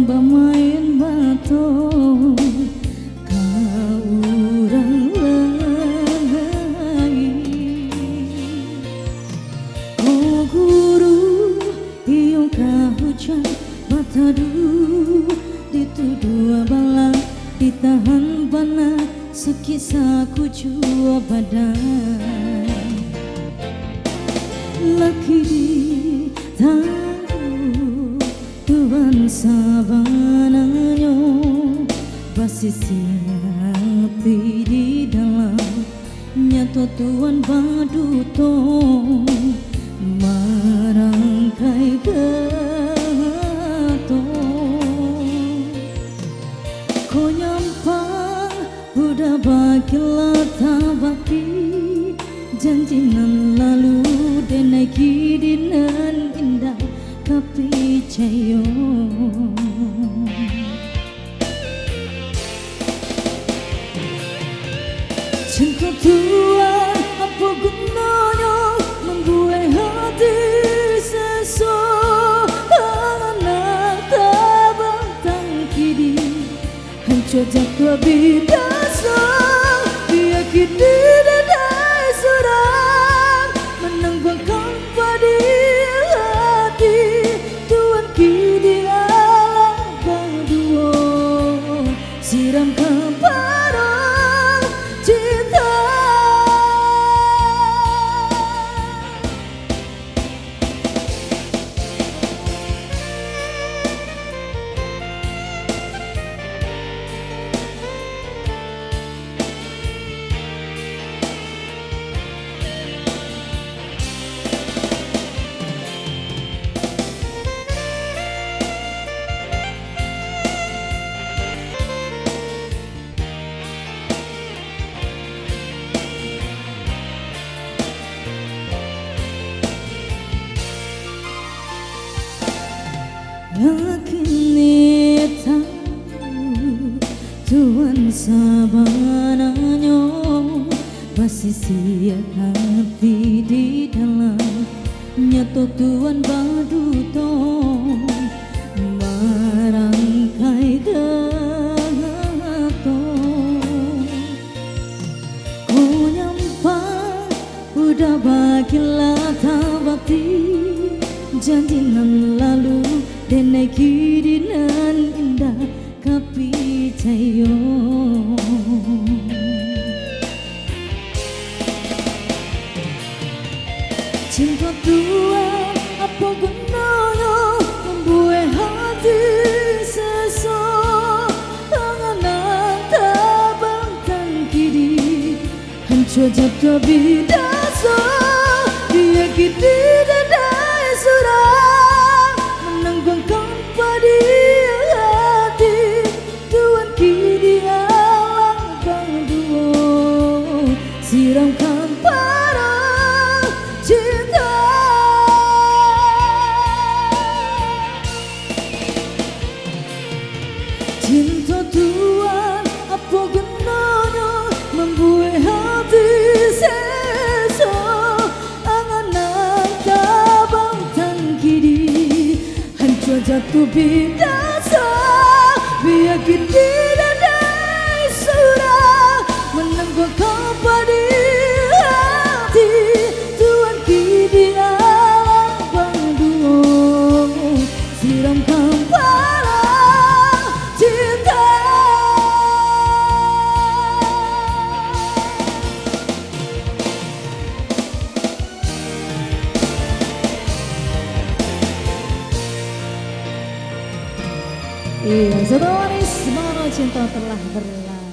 lomba main batu kau urang lagi. Oh guru iung ka hujan batadu dituduh bala ditahan bana sekisah jua badan laki di tangguh Tuhan sabananyo basisi hati di dalam nyato Tuhan baduto marangkai gato ko nyampang udah bagilah tabaki janjinan lalu denai kidinan indah tapi cayo cinta Tuhan apa gunanya membuai hati seseorang tabang tangkidi hancur jatuh bidasa dia kini dadai surang menanggungkan pada hati Tuhan kini alam berdua siram kepada cinta Kini tahu Tuhan sabananyo basisi hati di dalam nyato Tuhan baduto marangkai gato ko nyampang udah bagilah tabati janjinan lalu denai kidinan indah kapi cayo cinta Tuhan apa gunanya membuai hati seseorang tabang tangkidi hancur jatuh bidasa dia kini dadai surang menanggungkan pada hati Tuhan kini alam berdua siramkan pada cinta cinta Tuhan apa gunanya membuai hati seseorang tabang tangkidi hancur jatuh bidasa biar kini dadai surah menanggungkan pada hati Tuhan kini alam berdua siramkan pada cinta iya, Zotowaris Mono Cinta telah berlalu.